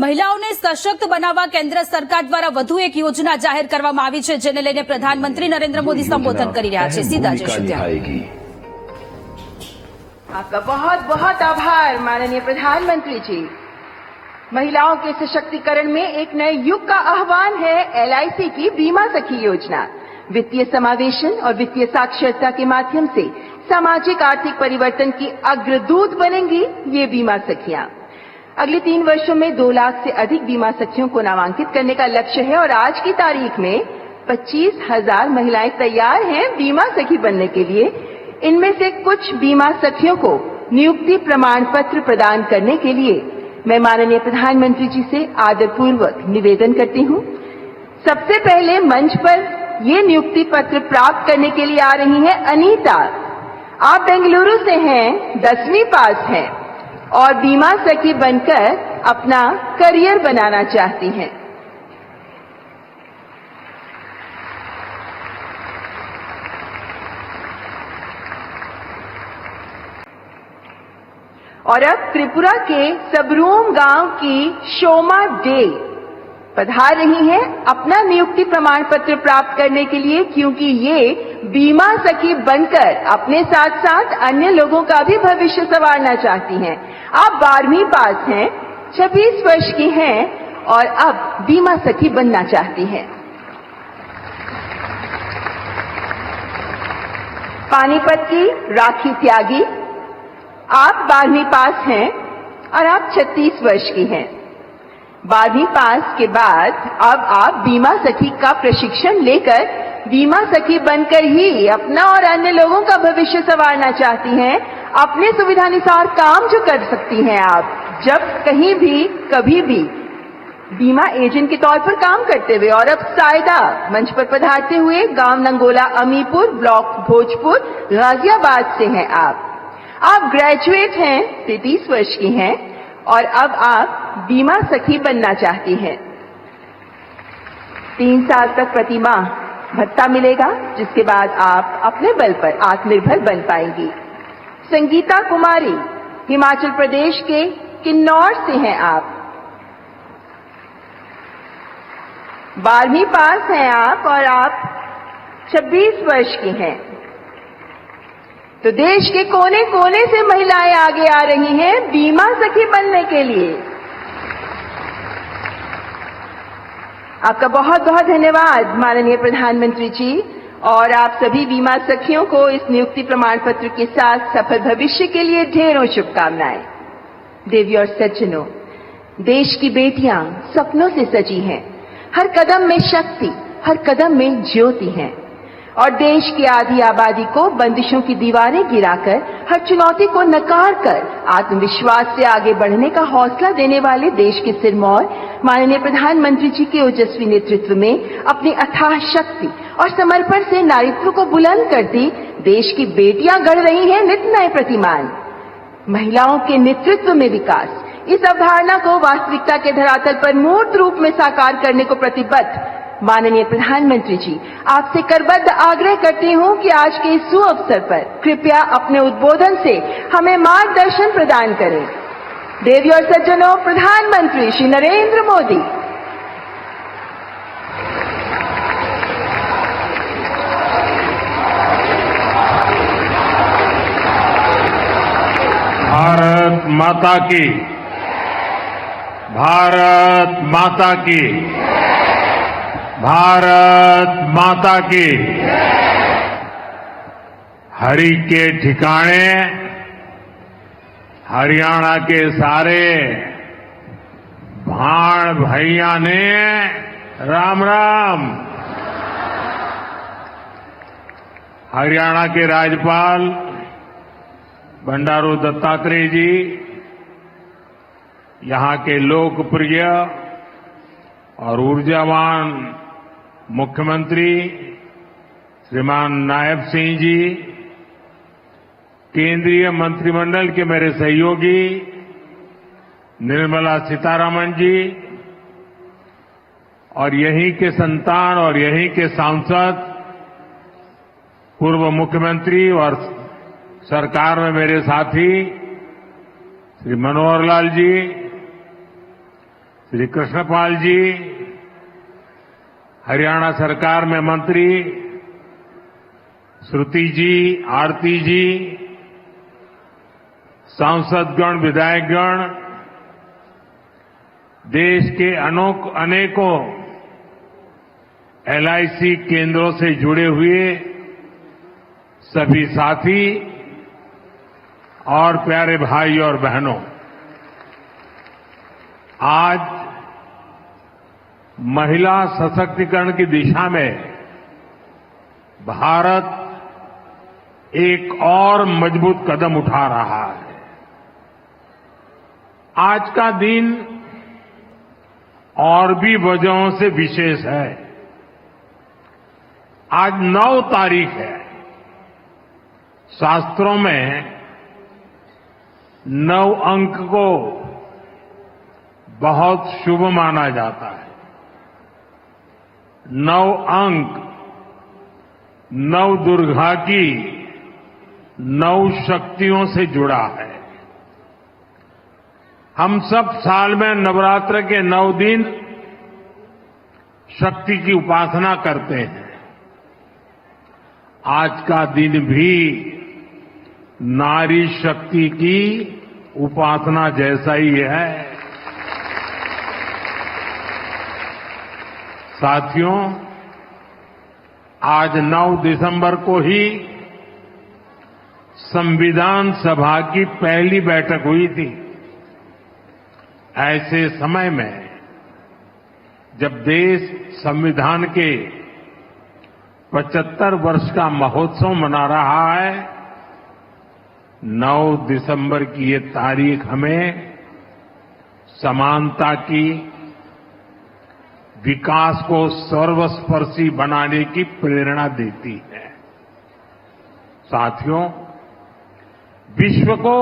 મહિલાઓને સશક્ત બનાવવા કેન્દ્ર સરકાર દ્વારા વધુ એક યોજના જાહેર કરવામાં આવી છે, જેને લઈને પ્રધાનમંત્રી નરેન્દ્ર मोदी संबोधन કરી રહ્યા છે। सीधा जैसे आपका बहुत बहुत आभार माननीय प्रधानमंत्री जी। महिलाओं के सशक्तिकरण में एक नए युग का आह्वान है LIC की बीमा सखी योजना। वित्तीय समावेशन और वित्तीय साक्षरता के माध्यम से सामाजिक आर्थिक परिवर्तन की अग्रदूत बनेंगी ये बीमा सखियां। अगले 3 वर्षों में 2 लाख से अधिक बीमा सखियों को नामांकित करने का लक्ष्य है और आज की तारीख में 25,000 महिलाएं तैयार हैं बीमा सखी बनने के लिए। इनमें से कुछ बीमा सखियों को नियुक्ति प्रमाण पत्र प्रदान करने के लिए मैं माननीय प्रधानमंत्री जी से आदरपूर्वक निवेदन करती हूं। सबसे पहले मंच पर ये नियुक्ति पत्र प्राप्त करने के लिए आ रही हैं अनीता। आप बेंगलुरु से हैं, 10वीं पास हैं और बीमा सखी बनकर अपना करियर बनाना चाहती हैं। और अब त्रिपुरा के सबरूम गांव की शोमा डे पधार रही हैं अपना नियुक्ति प्रमाण पत्र प्राप्त करने के लिए, क्योंकि ये बीमा सखी बनकर अपने साथ साथ अन्य लोगों का भी भविष्य संवारना चाहती हैं। आप 12वीं पास हैं, 26 वर्ष की हैं और अब बीमा सखी बनना चाहती हैं। पानीपत की राखी त्यागी, आप 12वीं पास हैं और आप 36 वर्ष की हैं। 12वीं पास के बाद अब आप बीमा सखी का प्रशिक्षण लेकर बीमा सखी बनकर ही अपना और अन्य लोगों का भविष्य संवारना चाहती हैं। अपने सुविधानुसार काम जो कर सकती हैं आप, जब कहीं भी कभी भी बीमा एजेंट के तौर पर काम करते हुए। और अब सायदा मंच पर पधारते हुए गांव नंगोला अमीपुर, ब्लॉक भोजपुर, गाजियाबाद से हैं आप ग्रेजुएट हैं, 33 वर्ष की हैं और अब आप बीमा सखी बनना चाहती हैं। 3 साल तक प्रति माह भत्ता मिलेगा, जिसके बाद आप अपने बल पर आत्मनिर्भर बन पाएंगी। संगीता कुमारी, हिमाचल प्रदेश के किन्नौर से हैं आप। 12वीं पास हैं आप और आप 26 वर्ष की हैं। तो देश के कोने कोने से महिलाएं आगे आ रही हैं बीमा सखी बनने के लिए। आपका बहुत बहुत धन्यवाद माननीय प्रधानमंत्री जी, और आप सभी बीमा सखियों को इस नियुक्ति प्रमाण पत्र के साथ सफल भविष्य के लिए ढेरों शुभकामनाएं। देवी और सज्जनों, देश की बेटियां सपनों से सजी हैं। हर कदम में शक्ति, हर कदम में ज्योति है और देश की आधी आबादी को बंदिशों की दीवारें गिराकर, हर चुनौती को नकार कर आत्मविश्वास से आगे बढ़ने का हौसला देने वाले देश के सिरमौर माननीय प्रधानमंत्री जी के ओजस्वी नेतृत्व में अपनी अथाह शक्ति और समर्पण से नारीत्व को बुलंद करती देश की बेटियां गढ़ रही हैं नित नए प्रतिमान। महिलाओं के नेतृत्व में विकास, इस अवधारणा को वास्तविकता के धरातल पर मूर्त रूप में साकार करने को प्रतिबद्ध माननीय प्रधानमंत्री जी, आपसे करबद्ध आग्रह करती हूं कि आज के इस सुअवसर पर कृपया अपने उद्बोधन से हमें मार्गदर्शन प्रदान करें। देवी और सज्जनों, प्रधानमंत्री श्री नरेंद्र मोदी। भारत माता की, भारत माता की, भारत माता की। हरि के ठिकाने हरियाणा के सारे भाण भैया ने राम राम। हरियाणा के राज्यपाल बंडारू दत्तात्रेय जी, यहां के लोकप्रिय और ऊर्जावान मुख्यमंत्री श्रीमान नायब सिंह जी, केंद्रीय मंत्रिमंडल के मेरे सहयोगी निर्मला सीतारमण जी और यहीं के संतान और यहीं के सांसद पूर्व मुख्यमंत्री और सरकार में मेरे साथी श्री मनोहर लाल जी, श्री कृष्णपाल जी, हरियाणा सरकार में मंत्री श्रुति जी, आरती जी, सांसदगण, विधायकगण, देश के अनेकों एलआईसी केंद्रों से जुड़े हुए सभी साथी और प्यारे भाई और बहनों, आज महिला सशक्तिकरण की दिशा में भारत एक और मजबूत कदम उठा रहा है। आज का दिन और भी वजहों से विशेष है। आज 9 तारीख है। शास्त्रों में 9 अंक को बहुत शुभ माना जाता है। 9 अंक 9 दुर्गा की 9 शक्तियों से जुड़ा है। हम सब साल में नवरात्र के 9 दिन शक्ति की उपासना करते हैं। आज का दिन भी नारी शक्ति की उपासना जैसा ही है। साथियों, आज 9 दिसंबर को ही संविधान सभा की पहली बैठक हुई थी। ऐसे समय में जब देश संविधान के 75 वर्ष का महोत्सव मना रहा है, 9 दिसंबर की ये तारीख हमें समानता की, विकास को सर्वस्पर्शी बनाने की प्रेरणा देती है। साथियों, विश्व को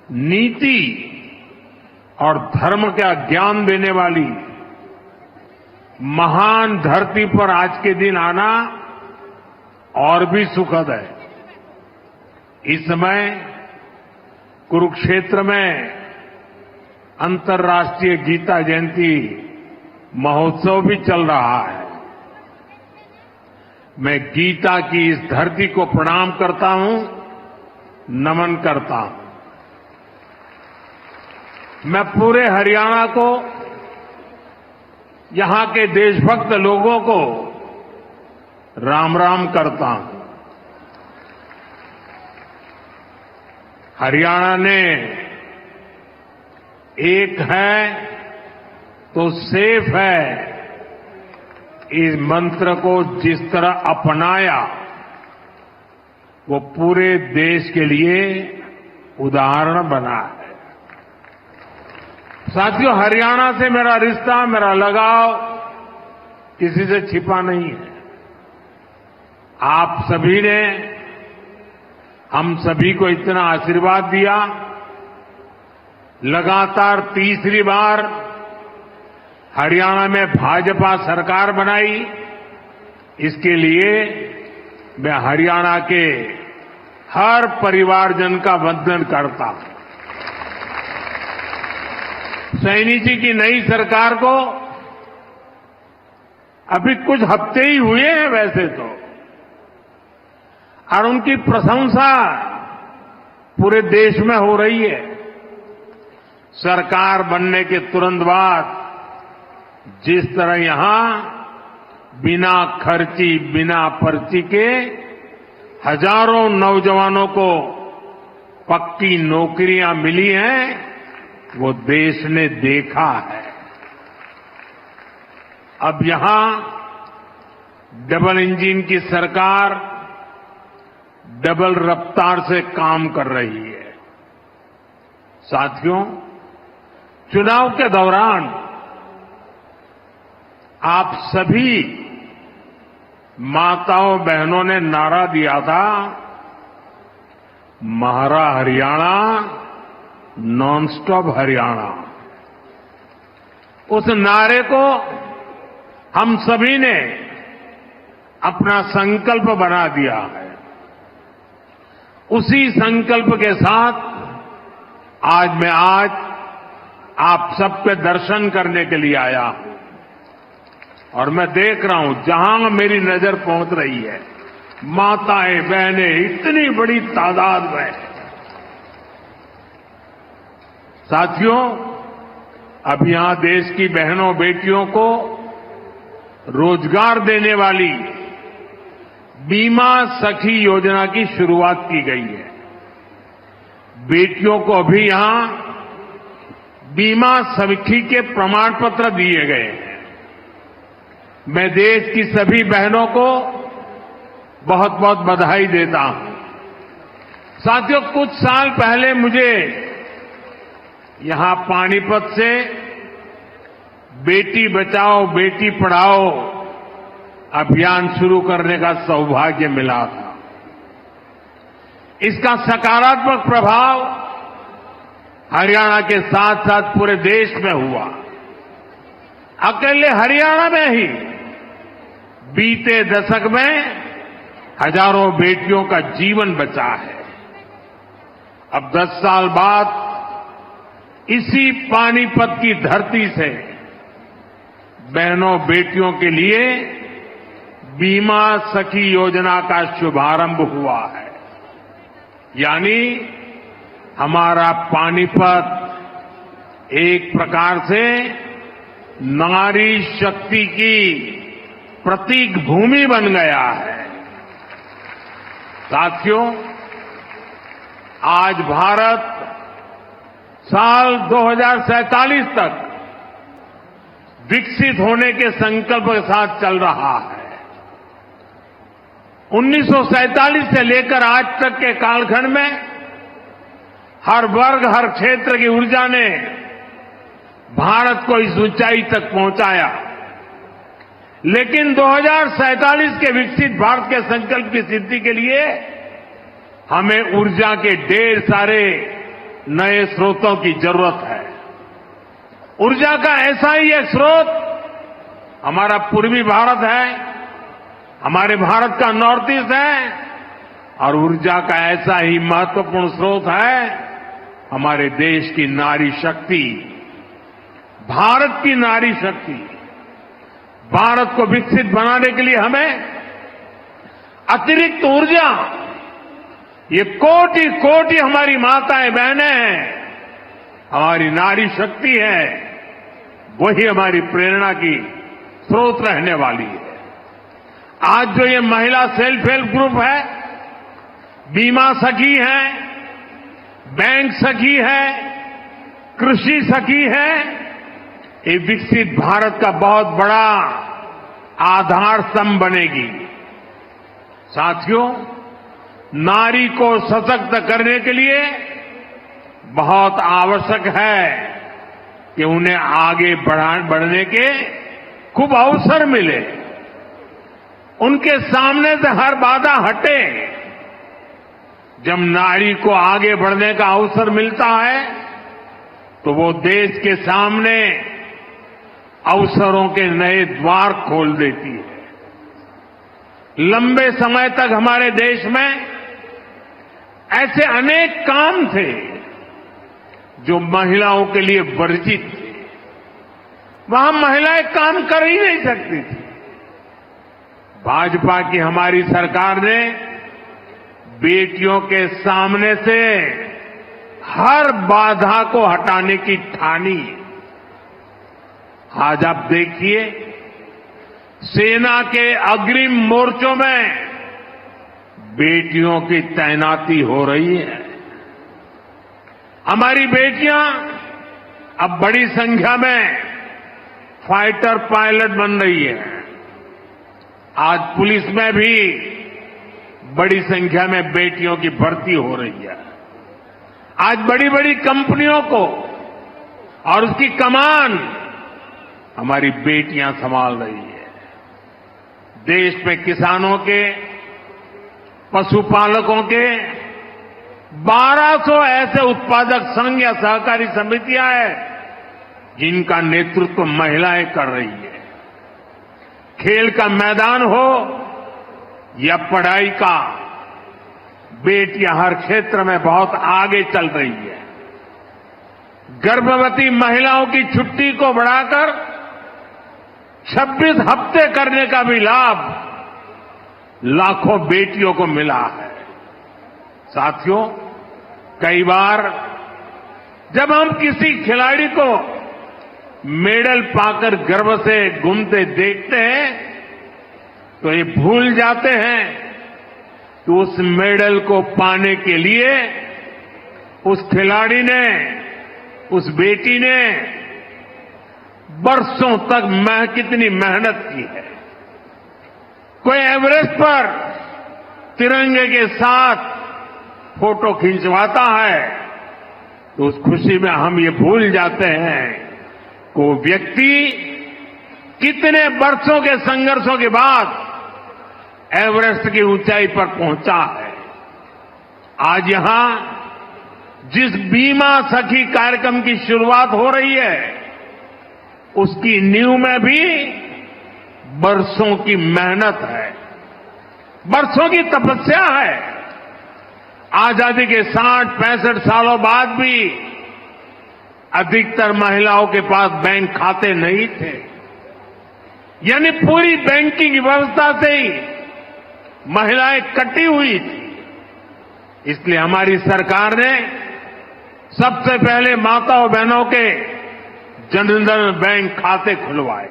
नीति और धर्म का ज्ञान देने वाली महान धरती पर आज के दिन आना और भी सुखद है। इस समय कुरुक्षेत्र में अंतर्राष्ट्रीय गीता जयंती महोत्सव भी चल रहा है। मैं गीता की इस धरती को प्रणाम करता हूं, नमन करता हूं। मैं पूरे हरियाणा को, यहां के देशभक्त लोगों को राम राम करता हूं। हरियाणा ने एक है तो सेफ है इस मंत्र को जिस तरह अपनाया, वो पूरे देश के लिए उदाहरण बना है। साथियों, हरियाणा से मेरा रिश्ता, मेरा लगाव किसी से छिपा नहीं है। आप सभी ने हम सभी को इतना आशीर्वाद दिया। लगातार तीसरी बार हरियाणा में भाजपा सरकार बनाई। इसके लिए मैं हरियाणा के हर परिवारजन का वंदन करता हूं। सैनी जी की नई सरकार को अभी कुछ हफ्ते ही हुए हैं वैसे तो, और उनकी प्रशंसा पूरे देश में हो रही है। सरकार बनने के तुरंत बाद जिस तरह यहां बिना खर्ची, बिना पर्ची के हजारों नौजवानों को पक्की नौकरियां मिली हैं, वो देश ने देखा है। अब यहां डबल इंजन की सरकार डबल रफ्तार से काम कर रही है। साथियों, चुनाव के दौरान आप सभी माताओं बहनों ने नारा दिया था, महारा हरियाणा, नॉन स्टॉप हरियाणा। उस नारे को हम सभी ने अपना संकल्प बना दिया है। उसी संकल्प के साथ आज आप सबके दर्शन करने के लिए आया हूं और मैं देख रहा हूं जहां मेरी नजर पहुंच रही है, माताएं बहनें इतनी बड़ी तादाद में। साथियों, अब यहां देश की बहनों बेटियों को रोजगार देने वाली बीमा सखी योजना की शुरुआत की गई है। बेटियों को अभी यहां बीमा सखी के प्रमाण पत्र दिए गए हैं। मैं देश की सभी बहनों को बहुत बहुत बधाई देता हूं। साथियों, कुछ साल पहले मुझे यहां पानीपत से बेटी बचाओ बेटी पढ़ाओ अभियान शुरू करने का सौभाग्य मिला था। इसका सकारात्मक प्रभाव हरियाणा के साथ साथ पूरे देश में हुआ। अकेले हरियाणा में ही बीते दशक में हजारों बेटियों का जीवन बचा है। अब 10 साल बाद इसी पानीपत की धरती से बहनों बेटियों के लिए बीमा सखी योजना का शुभारंभ हुआ है। यानी हमारा पानीपत एक प्रकार से नारी शक्ति की प्रतीक भूमि बन गया है। साथियों, आज भारत साल 2047 तक विकसित होने के संकल्प के साथ चल रहा है। 1947 से लेकर आज तक के कालखंड में हर वर्ग हर क्षेत्र की ऊर्जा ने भारत को इस ऊंचाई तक पहुंचाया। लेकिन 2047 के विकसित भारत के संकल्प की सिद्धि के लिए हमें ऊर्जा के ढेर सारे नए स्रोतों की जरूरत है। ऊर्जा का ऐसा ही एक स्रोत हमारा पूर्वी भारत है, हमारे भारत का नॉर्थ ईस्ट है, और ऊर्जा का ऐसा ही महत्वपूर्ण स्रोत है हमारे देश की नारी शक्ति, भारत की नारी शक्ति। भारत को विकसित बनाने के लिए हमें अतिरिक्त ऊर्जा, ये कोटि कोटि हमारी माताएं बहनें हैं, हमारी नारी शक्ति है, वही हमारी प्रेरणा की स्रोत रहने वाली है। आज जो ये महिला सेल्फ हेल्प ग्रुप है, बीमा सखी है, बैंक सखी है, कृषि सखी है, ये विकसित भारत का बहुत बड़ा आधार स्तंभ बनेगी। साथियों, नारी को सशक्त करने के लिए बहुत आवश्यक है कि उन्हें आगे बढ़ने के खूब अवसर मिले, उनके सामने से हर बाधा हटे। जब नारी को आगे बढ़ने का अवसर मिलता है तो वो देश के सामने अवसरों के नए द्वार खोल देती है। लंबे समय तक हमारे देश में ऐसे अनेक काम थे जो महिलाओं के लिए वर्जित थे। वहां महिलाएं काम कर ही नहीं सकती थी। भाजपा की हमारी सरकार ने बेटियों के सामने से हर बाधा को हटाने की ठानी। आज आप देखिए, सेना के अग्रिम मोर्चों में बेटियों की तैनाती हो रही है। हमारी बेटियां अब बड़ी संख्या में फाइटर पायलट बन रही है। आज पुलिस में भी बड़ी संख्या में बेटियों की भर्ती हो रही है। आज बड़ी बड़ी कंपनियों को और उसकी कमान हमारी बेटियां संभाल रही है। देश में किसानों के, पशुपालकों के 1200 ऐसे उत्पादक संघ या सहकारी समितियां हैं जिनका नेतृत्व महिलाएं कर रही है। खेल का मैदान हो या पढ़ाई का, बेटियां हर क्षेत्र में बहुत आगे चल रही है। गर्भवती महिलाओं की छुट्टी को बढ़ाकर 26 हफ्ते करने का भी लाभ लाखों बेटियों को मिला है। साथियों, कई बार जब हम किसी खिलाड़ी को मेडल पाकर गर्व से घूमते देखते हैं तो ये भूल जाते हैं कि उस मेडल को पाने के लिए उस खिलाड़ी ने, उस बेटी ने बरसों तक कितनी मेहनत की है। कोई एवरेस्ट पर तिरंगे के साथ फोटो खिंचवाता है तो उस खुशी में हम ये भूल जाते हैं कि वो व्यक्ति कितने वर्षों के संघर्षों के बाद एवरेस्ट की ऊंचाई पर पहुंचा है। आज यहां जिस बीमा सखी कार्यक्रम की शुरुआत हो रही है उसकी नींव में भी बरसों की मेहनत है, बरसों की तपस्या है। आजादी के 60-65 सालों बाद भी अधिकतर महिलाओं के पास बैंक खाते नहीं थे, यानी पूरी बैंकिंग व्यवस्था से ही महिलाएं कटी हुई थी। इसलिए हमारी सरकार ने सबसे पहले माताओं बहनों के जनधन बैंक खाते खुलवाए।